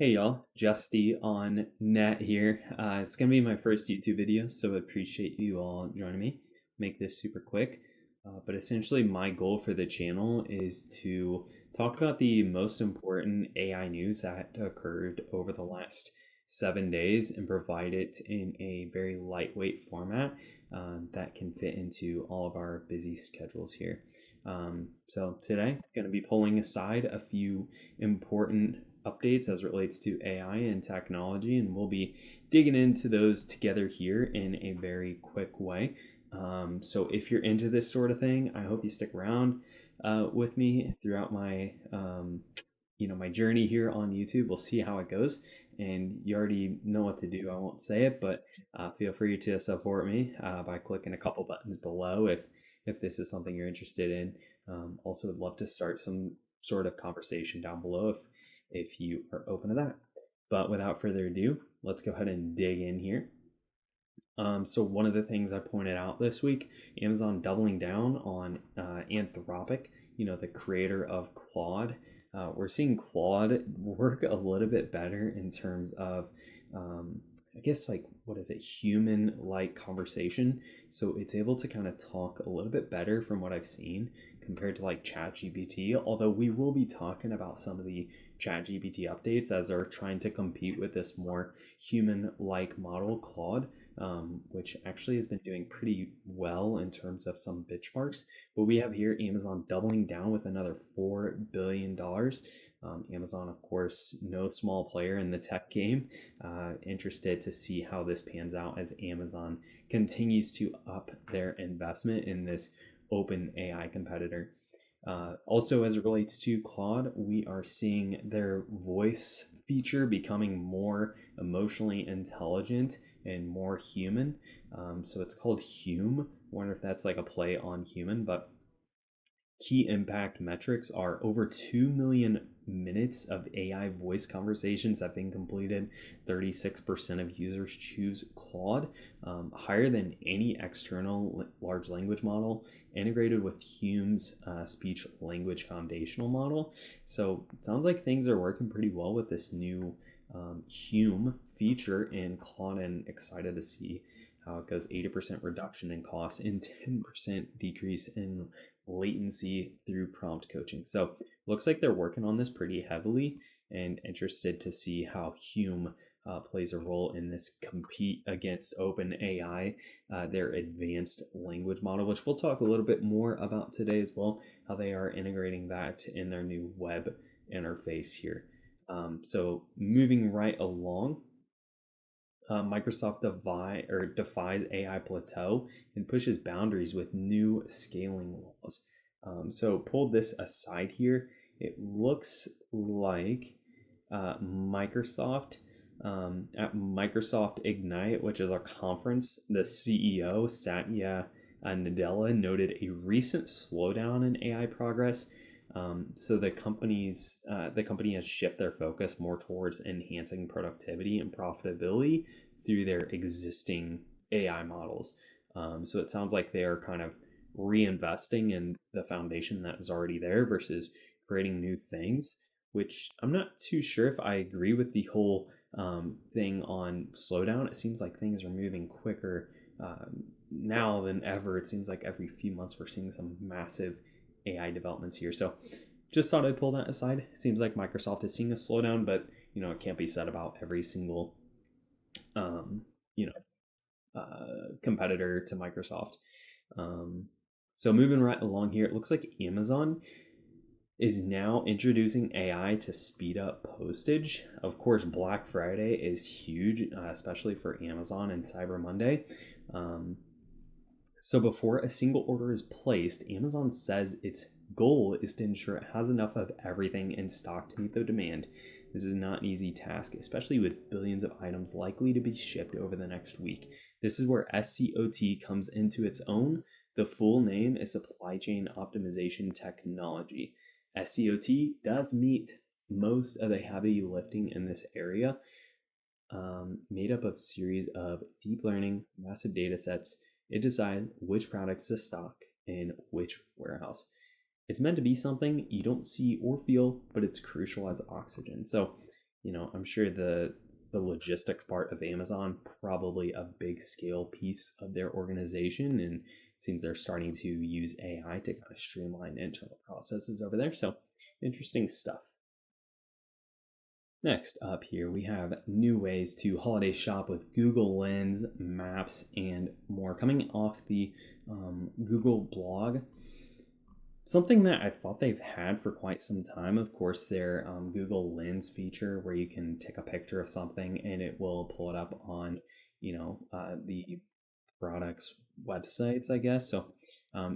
Hey y'all, Justy on net here. It's gonna be my first YouTube video, so I appreciate you all joining me. Make this super quick. But essentially, my goal for the channel is to talk about the most important AI news that occurred over the last 7 days and provide it in a very lightweight format that can fit into all of our busy schedules here. So today, I'm going to be pulling aside a few important updates as it relates to AI and technology, and we'll be digging into those together here in a very quick way. So if you're into this sort of thing, I hope you stick around with me throughout my journey here on YouTube. We'll see how it goes, and you already know what to do. I won't say it, but feel free to support me by clicking a couple buttons below if this is something you're interested in. Also, would love to start some sort of conversation down below if you are open to that. But without further ado, let's go ahead and dig in here. So one of the things I pointed out this week, Amazon doubling down on Anthropic, the creator of Claude. We're seeing Claude work a little bit better in terms of, I guess, like, what is it, human-like conversation. So it's able to kind of talk a little bit better from what I've seen compared to like ChatGPT. Although we will be talking about some of the ChatGPT updates as they're trying to compete with this more human-like model, Claude, which actually has been doing pretty well in terms of some benchmarks. But we have here Amazon doubling down with another $4 billion. Amazon, of course, no small player in the tech game. Interested to see how this pans out as Amazon continues to up their investment in this open AI competitor. Also, as it relates to Claude, we are seeing their voice feature becoming more emotionally intelligent and more human. So it's called Hume. I wonder if that's like a play on human, but key impact metrics are over 2 million minutes of AI voice conversations have been completed. 36% of users choose Claude, higher than any external large language model, integrated with Hume's speech language foundational model. So it sounds like things are working pretty well with this new Hume feature in Claude, and excited to see how it goes. 80% reduction in cost and 10% decrease in latency through prompt coaching. So looks like they're working on this pretty heavily, and interested to see how Hume plays a role in this compete against OpenAI, their advanced language model, which we'll talk a little bit more about today as well, how they are integrating that in their new web interface here. So moving right along, Microsoft defies AI plateau and pushes boundaries with new scaling laws. So pulled this aside here, it looks like Microsoft at Microsoft Ignite, which is our conference, the CEO Satya Nadella noted a recent slowdown in AI progress. So the company has shifted their focus more towards enhancing productivity and profitability through their existing AI models. So it sounds like they are kind of reinvesting in the foundation that is already there versus creating new things, which I'm not too sure if I agree with the whole thing on slowdown. It seems like things are moving quicker now than ever. It seems like every few months we're seeing some massive AI developments here. So just thought I'd pull that aside. It seems like Microsoft is seeing a slowdown, but it can't be said about every single um, you know competitor to Microsoft. So moving right along here, it looks like Amazon is now introducing AI to speed up postage. Of course, Black Friday is huge, especially for Amazon and Cyber Monday. So before a single order is placed, Amazon says its goal is to ensure it has enough of everything in stock to meet the demand. This is not an easy task, especially with billions of items likely to be shipped over the next week. This is where SCOT comes into its own. The full name is Supply Chain Optimization Technology. SCOT does meet most of the heavy lifting in this area, made up of a series of deep learning, massive data sets. It decides which products to stock in which warehouse. It's meant to be something you don't see or feel, but it's crucial as oxygen. So I'm sure the logistics part of Amazon probably a big scale piece of their organization, and it seems they're starting to use AI to kind of streamline internal processes over there. So interesting stuff. Next up here, we have new ways to holiday shop with Google Lens, Maps, and more coming off the Google blog. Something that I thought they've had for quite some time, of course, their Google Lens feature where you can take a picture of something and it will pull it up on, the products websites, I guess. So,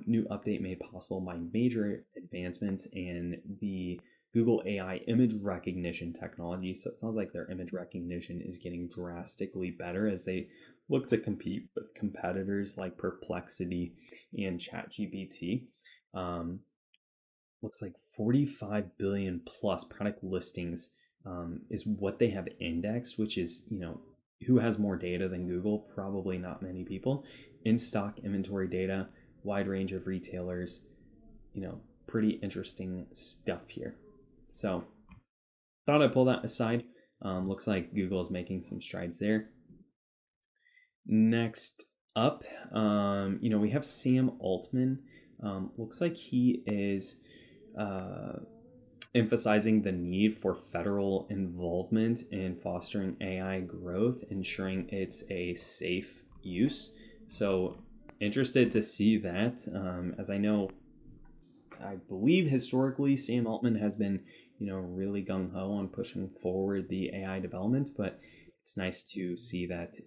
new update made possible by major advancements in the Google AI image recognition technology. So it sounds like their image recognition is getting drastically better as they look to compete with competitors like Perplexity and ChatGPT. Um, Looks like 45 billion plus product listings is what they have indexed, which is, who has more data than Google? Probably not many people. In stock inventory data, wide range of retailers, pretty interesting stuff here. So, thought I'd pull that aside. Looks like Google is making some strides there. Next up, we have Sam Altman. Looks like he is emphasizing the need for federal involvement in fostering AI growth, ensuring it's a safe use. So, interested to see that. As I believe historically, Sam Altman has been, really gung ho on pushing forward the AI development, but it's nice to see that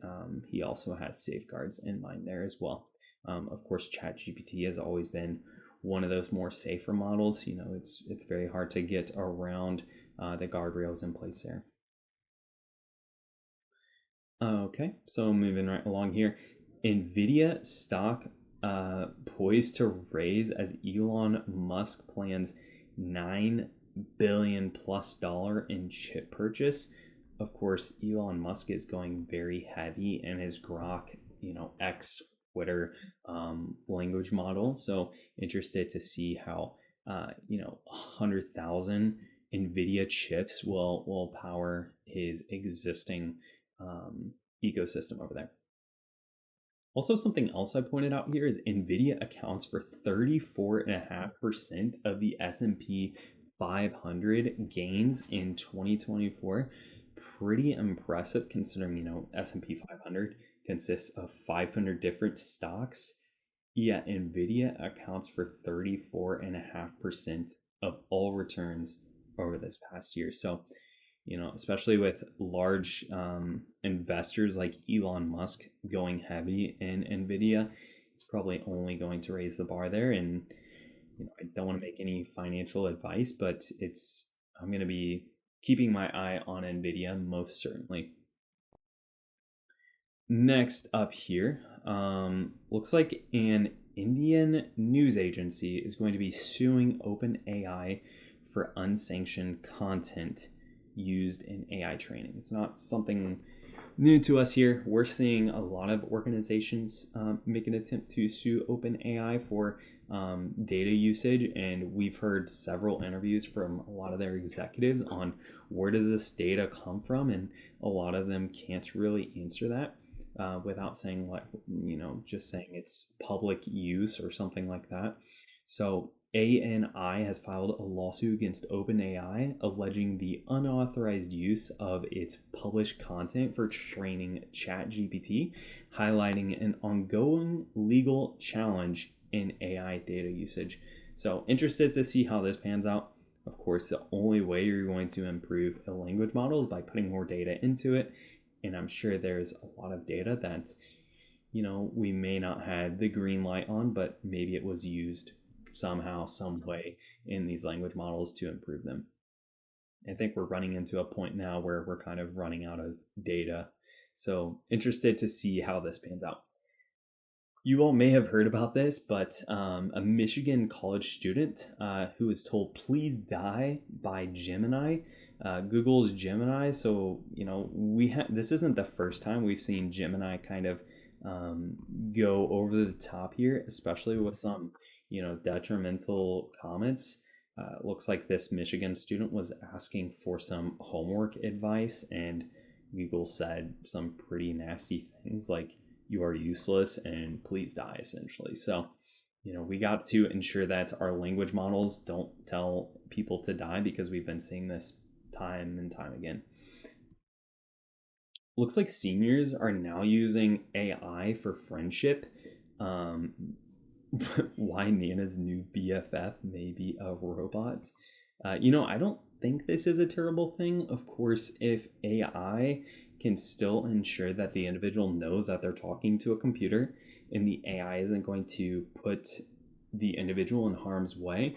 he also has safeguards in mind there as well. Of course, ChatGPT has always been one of those more safer models. It's very hard to get around the guardrails in place there. Okay, so moving right along here, Nvidia stock poised to raise as Elon Musk plans $9 billion plus in chip purchase. Of course, Elon Musk is going very heavy in his Grok, X Twitter language model. So interested to see how 100,000 Nvidia chips will power his existing ecosystem over there. Also, something else I pointed out here is Nvidia accounts for 34.5% of the S&P 500 gains in 2024. Pretty impressive considering, S&P 500 consists of 500 different stocks. Yet Nvidia accounts for 34.5% of all returns over this past year. So, especially with large investors like Elon Musk going heavy in Nvidia, it's probably only going to raise the bar there. And I don't want to make any financial advice, but I'm going to be keeping my eye on Nvidia most certainly. Next up here, looks like an Indian news agency is going to be suing OpenAI for unsanctioned content used in AI training. It's not something new to us here. We're seeing a lot of organizations make an attempt to sue OpenAI for data usage, and we've heard several interviews from a lot of their executives on where does this data come from, and a lot of them can't really answer that. Without saying just saying it's public use or something like that. So ANI has filed a lawsuit against OpenAI alleging the unauthorized use of its published content for training ChatGPT, highlighting an ongoing legal challenge in AI data usage. So interested to see how this pans out. Of course, the only way you're going to improve a language model is by putting more data into it. And I'm sure there's a lot of data that, we may not have the green light on, but maybe it was used somehow, some way in these language models to improve them. I think we're running into a point now where we're kind of running out of data. So interested to see how this pans out. You all may have heard about this, but a Michigan college student who was told, please die by Gemini, Google's Gemini. So, this isn't the first time we've seen Gemini kind of go over the top here, especially with some, detrimental comments. looks like this Michigan student was asking for some homework advice, and Google said some pretty nasty things like, "You are useless and please die," essentially. So, we got to ensure that our language models don't tell people to die, because we've been seeing this time and time again. Looks like seniors are now using AI for friendship. Um, why Nana's new BFF may be a robot. I don't think this is a terrible thing. Of course, if AI can still ensure that the individual knows that they're talking to a computer and the AI isn't going to put the individual in harm's way,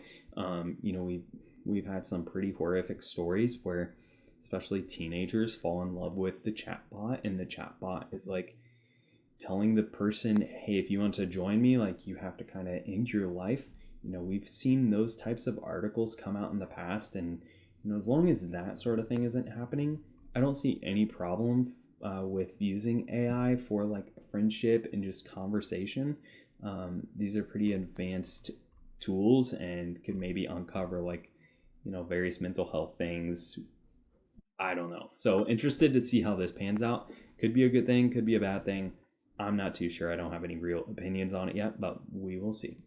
we've had some pretty horrific stories where especially teenagers fall in love with the chatbot, and the chatbot is like telling the person, hey, if you want to join me, like, you have to kind of end your life. We've seen those types of articles come out in the past, and as long as that sort of thing isn't happening, I don't see any problem with using AI for like friendship and just conversation. These are pretty advanced tools and could maybe uncover like various mental health things. I don't know. So interested to see how this pans out. Could be a good thing, could be a bad thing. I'm not too sure. I don't have any real opinions on it yet, but we will see.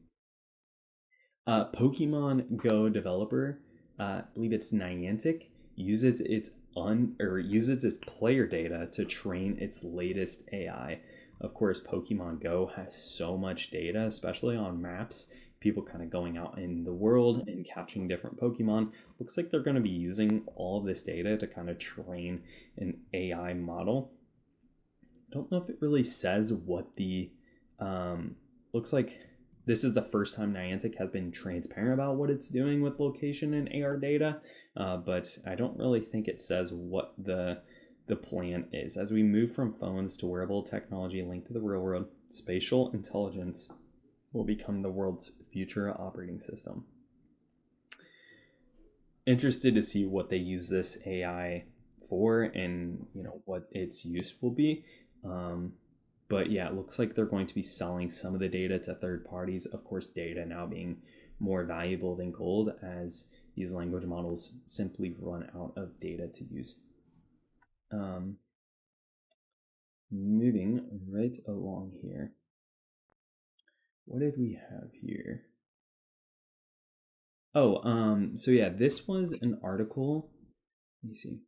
Pokemon Go developer, I believe it's Niantic, uses its player data to train its latest AI. Of course, Pokemon Go has so much data, especially on maps. People kind of going out in the world and catching different Pokemon. Looks like they're going to be using all of this data to kind of train an AI model. I don't know if it really says what the looks like. This is the first time Niantic has been transparent about what it's doing with location and AR data, but I don't really think it says what the plan is. As we move from phones to wearable technology linked to the real world, spatial intelligence will become the world's future operating system. Interested to see what they use this AI for, and what its use will be. But yeah, it looks like they're going to be selling some of the data to third parties. Of course, data now being more valuable than gold as these language models simply run out of data to use. Moving right along here. What did we have here? So yeah, this was an article. Let me see.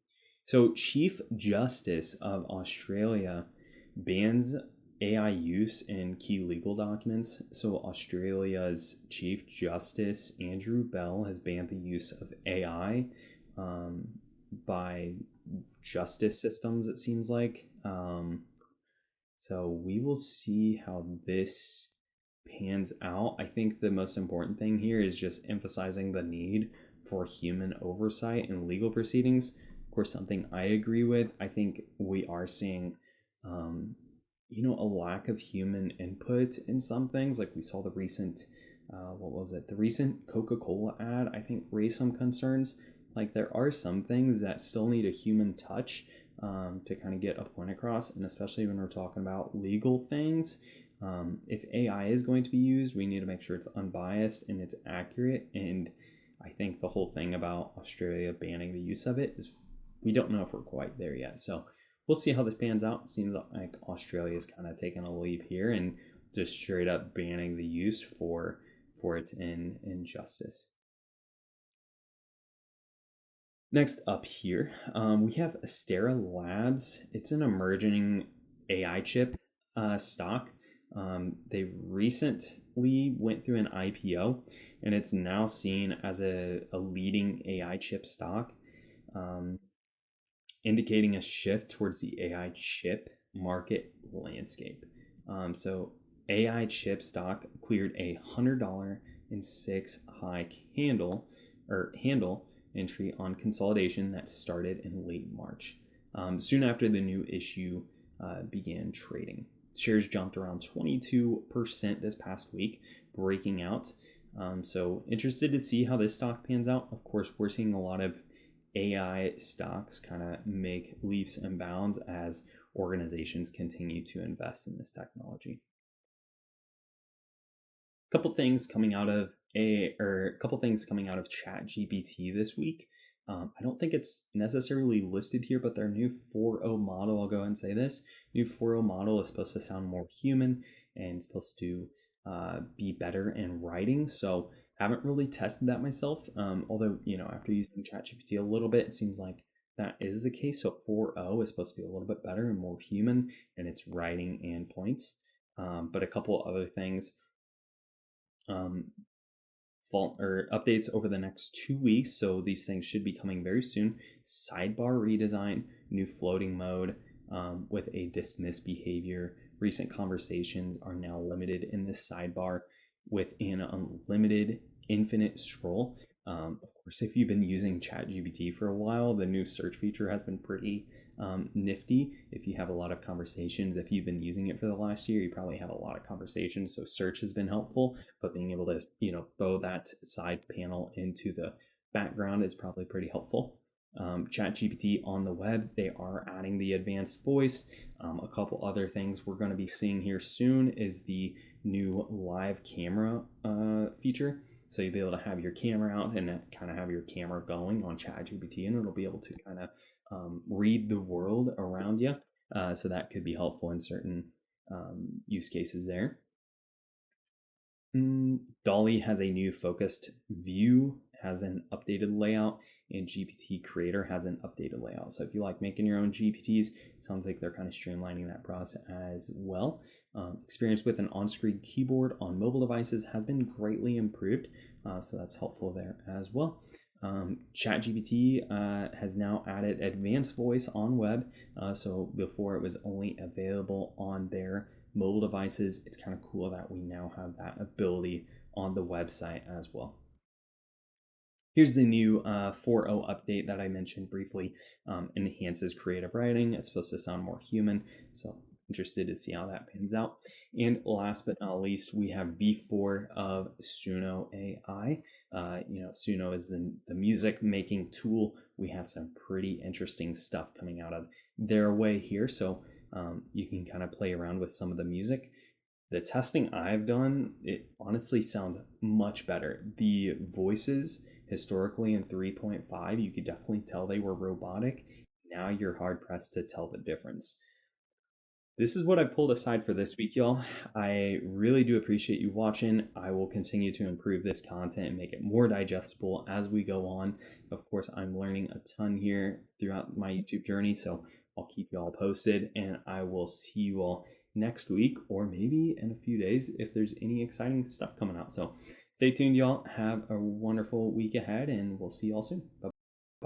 So, Chief Justice of Australia bans AI use in key legal documents. So, Australia's Chief Justice Andrew Bell has banned the use of AI by justice systems, it seems like. So, we will see how this pans out. I think the most important thing here is just emphasizing the need for human oversight in legal proceedings. Of course, something I agree with. I think we are seeing, a lack of human input in some things. Like we saw the recent, what was it? The recent Coca-Cola ad, I think, raised some concerns. Like there are some things that still need a human touch to kind of get a point across, and especially when we're talking about legal things. If AI is going to be used, we need to make sure it's unbiased and it's accurate. And I think the whole thing about Australia banning the use of it is we don't know if we're quite there yet. So we'll see how this pans out. It seems like Australia is kind of taking a leap here and just straight up banning the use for its injustice. Next up here, we have Astera Labs. It's an emerging AI chip stock. They recently went through an IPO, and it's now seen as a leading AI chip stock, indicating a shift towards the AI chip market landscape. So AI chip stock cleared a $100.06 high handle entry on consolidation that started in late March, soon after the new issue began trading. Shares jumped around 22% this past week, breaking out. So interested to see how this stock pans out. Of course, we're seeing a lot of AI stocks kind of make leaps and bounds as organizations continue to invest in this technology. couple things coming out of a couple things coming out of Chat GPT this week. I don't think it's necessarily listed here, but their new 4.0 model, I'll go ahead and say this, new 4.0 model is supposed to sound more human and supposed to be better in writing. So haven't really tested that myself. Although, after using ChatGPT a little bit, it seems like that is the case. So 4.0 is supposed to be a little bit better and more human in its writing and points. But a couple other things. Um, Fault or updates over the next 2 weeks, so these things should be coming very soon. Sidebar redesign, new floating mode with a dismiss behavior. Recent conversations are now limited in this sidebar with an unlimited infinite scroll. Of course, if you've been using ChatGPT for a while, the new search feature has been pretty nifty. If you have a lot of conversations, if you've been using it for the last year, you probably have a lot of conversations. So search has been helpful, but being able to, throw that side panel into the background is probably pretty helpful. ChatGPT on the web, they are adding the advanced voice. A couple other things we're going to be seeing here soon is the new live camera feature. So you'll be able to have your camera out and kind of have your camera going on ChatGPT, and it'll be able to kind of read the world around you. So that could be helpful in certain use cases there. Dolly has a new focused view, has an updated layout, and GPT Creator has an updated layout. So if you like making your own GPTs, sounds like they're kind of streamlining that process as well. Experience with an on-screen keyboard on mobile devices has been greatly improved, so that's helpful there as well. ChatGPT has now added advanced voice on web. So before it was only available on their mobile devices. It's kind of cool that we now have that ability on the website as well. Here's the new 4.0 update that I mentioned briefly. Enhances creative writing. It's supposed to sound more human. So interested to see how that pans out. And last but not least, we have V4 of Suno AI. Suno is the music making tool. We have some pretty interesting stuff coming out of their way here. So you can kind of play around with some of the music. The testing I've done, it honestly sounds much better. The voices historically in 3.5, you could definitely tell they were robotic. Now you're hard pressed to tell the difference. This is what I pulled aside for this week, y'all. I really do appreciate you watching. I will continue to improve this content and make it more digestible as we go on. Of course, I'm learning a ton here throughout my YouTube journey, so I'll keep you all posted, and I will see you all next week or maybe in a few days if there's any exciting stuff coming out. So stay tuned, y'all. Have a wonderful week ahead, and we'll see you all soon. Bye.